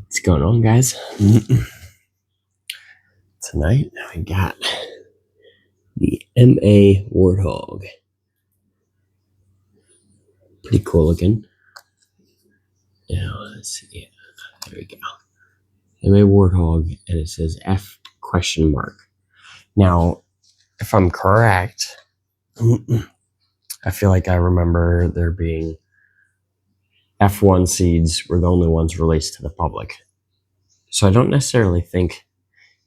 What's going on, guys? Tonight I got the MA Warthog. Pretty cool looking. Now let's see. There we go. MA Warthog, and it says F question mark. Now, if I'm correct, I feel like I remember there being F1 seeds were the only ones released to the public. So I don't necessarily think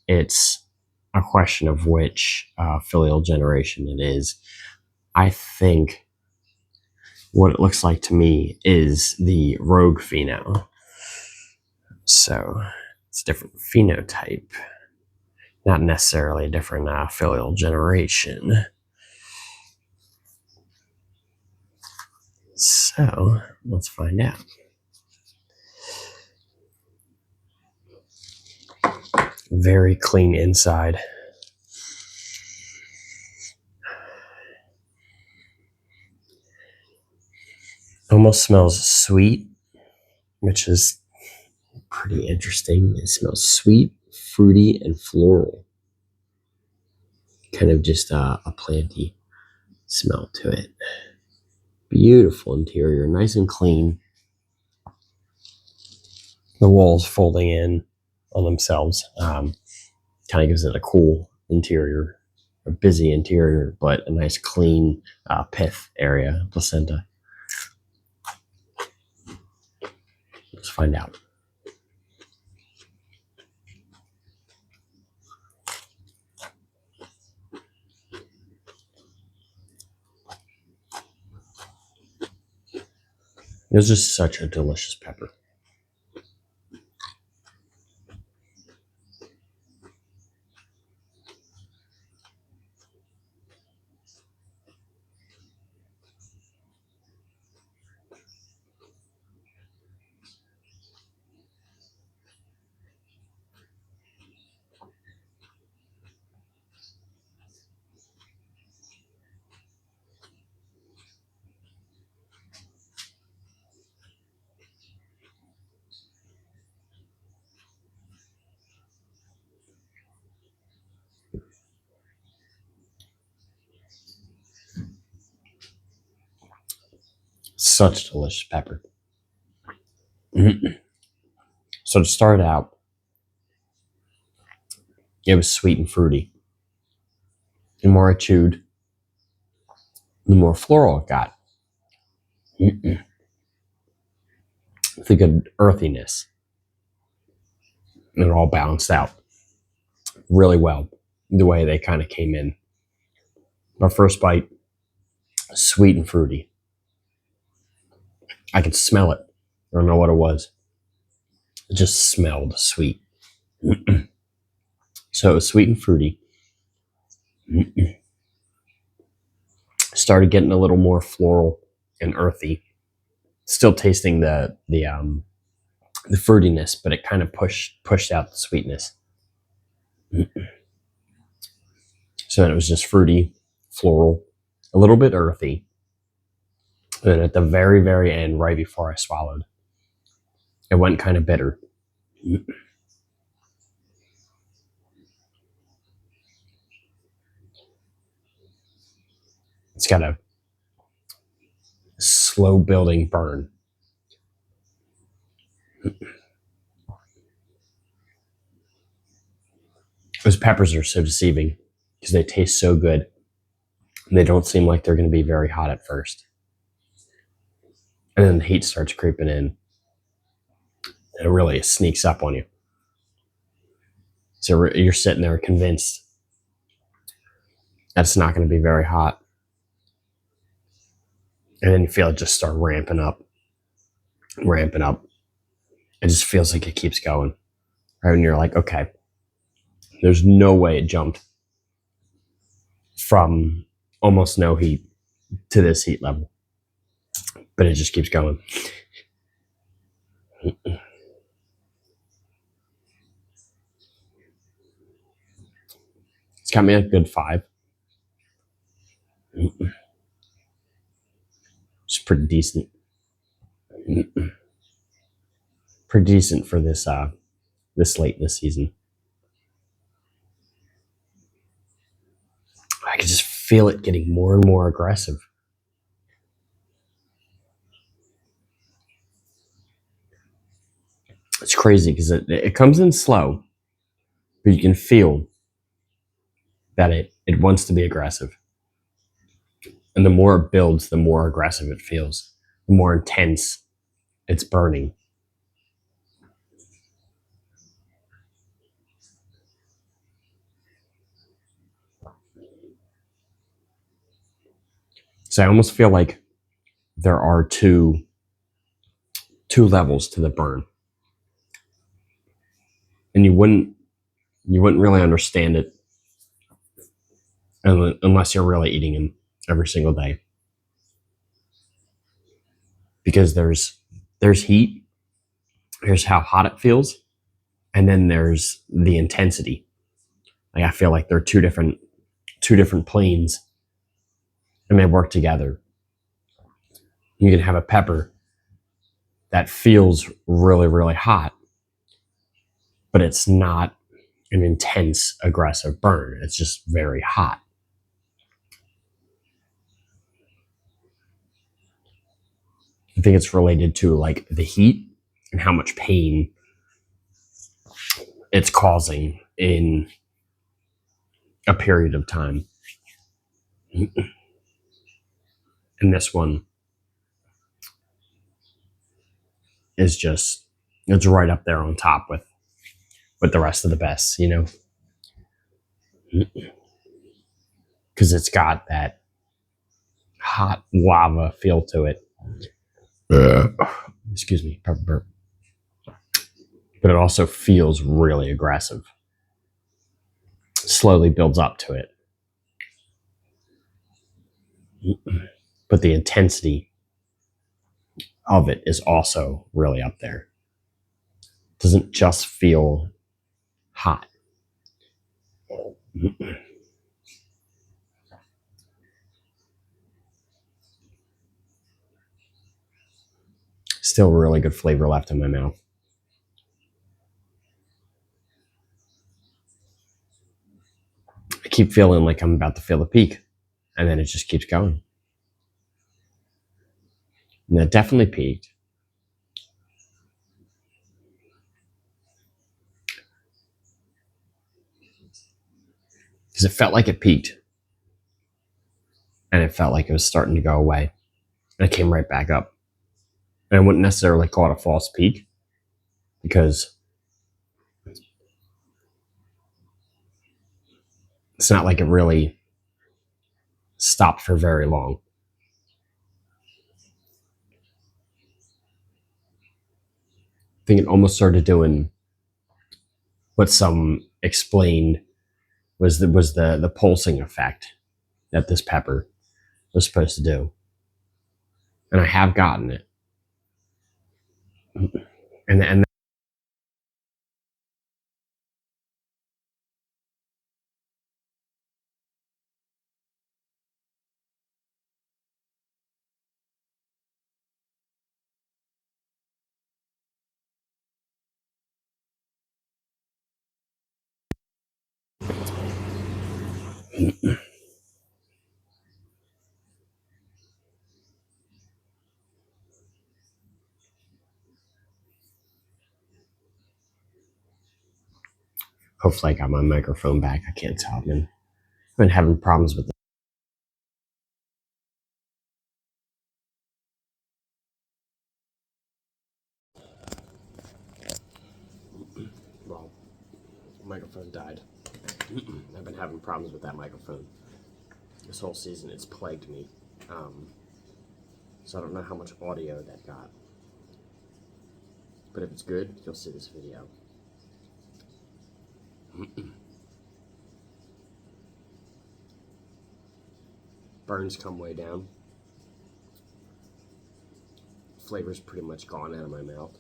it's a question of which filial generation it is. I think what it looks like to me is the rogue pheno. So it's a different phenotype, not necessarily a different filial generation. So let's find out. Very clean inside. Almost smells sweet, which is pretty interesting. It smells sweet, fruity, and floral. Kind of just a planty smell to it. Beautiful interior, nice and clean. The walls folding in on themselves. Kind of gives it a cool interior, a busy interior, but a nice clean pith area, placenta. Let's find out. This is such a delicious pepper. Such delicious pepper. So to start out, it was sweet and fruity. The more I chewed, the more floral it got. The good earthiness. And it all balanced out really well, the way they kind of came in. My first bite, sweet and fruity. I could smell it. I don't know what it was. It just smelled sweet. So it was sweet and fruity. Started getting a little more floral and earthy. Still tasting the fruitiness, but it kind of pushed out the sweetness. So then it was just fruity, floral, a little bit earthy. And then at the very, very end, right before I swallowed, it went kind of bitter. It's got a slow building burn. Those peppers are so deceiving because they taste so good. They don't seem like they're going to be very hot at first. And then the heat starts creeping in. And it really sneaks up on you. So you're sitting there convinced that it's not going to be very hot. And then you feel it just start ramping up. It just feels like it keeps going. Right? And you're like, okay, there's no way it jumped from almost no heat to this heat level. But it just keeps going. It's got me a good 5. It's pretty decent. pretty decent for this this late in the season. I can just feel it getting more and more aggressive. It's crazy because it comes in slow, but you can feel that it wants to be aggressive. And the more it builds, the more aggressive it feels, the more intense it's burning. So I almost feel like there are two levels to the burn. And you wouldn't really understand it unless you're really eating them every single day. Because there's heat, here's how hot it feels, and then there's the intensity. Like I feel like they're two different planes, and they work together. You can have a pepper that feels really, really hot, but it's not an intense, aggressive burn. It's just very hot. I think it's related to like the heat and how much pain it's causing in a period of time. And this one is just, it's right up there on top with the rest of the best, you know? Because it's got that hot lava feel to it. Excuse me, pepper burp. But it also feels really aggressive. Slowly builds up to it. But the intensity of it is also really up there. It doesn't just feel hot. Still really good flavor left in my mouth. I keep feeling like I'm about to feel a peak, and then it just keeps going. And it definitely peaked. Because it felt like it peaked, and it felt like it was starting to go away, and it came right back up. And I wouldn't necessarily call it a false peak, because it's not like it really stopped for very long. I think it almost started doing what some explained was the pulsing effect that this pepper was supposed to do. And I have gotten it. And hopefully I got my microphone back. I can't tell. I've been having problems with it. Well, the microphone died. I've been having problems with that microphone. This whole season, it's plagued me. So I don't know how much audio that got. But if it's good, you'll see this video. Burns come way down. Flavor's pretty much gone out of my mouth.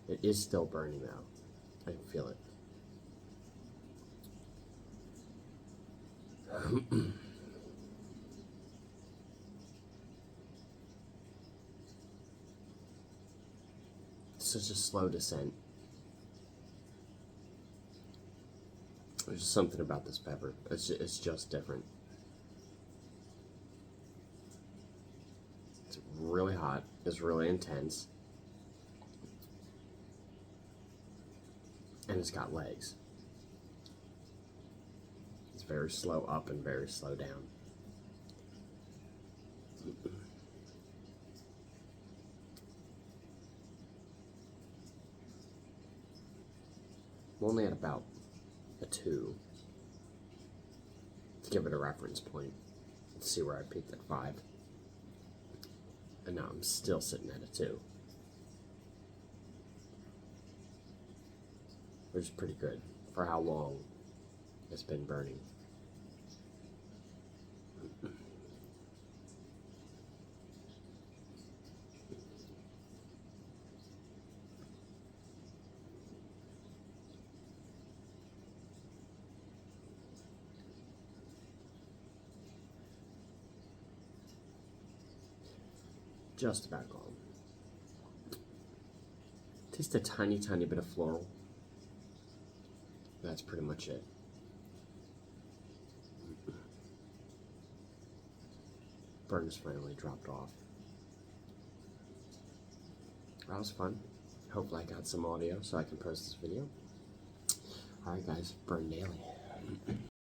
It is still burning though. I can feel it. such a slow descent. There's just something about this pepper. It's just different. It's really hot. It's really intense. And it's got legs. It's very slow up and very slow down. I'm only at about a 2 to give it a reference point. Let's see where I peaked at 5. And now I'm still sitting at a 2. Which is pretty good for how long it's been burning. Just about gone. Taste a tiny, tiny bit of floral. That's pretty much it. Burns finally dropped off. That was fun. Hopefully I got some audio so I can post this video. Alright guys, burn daily.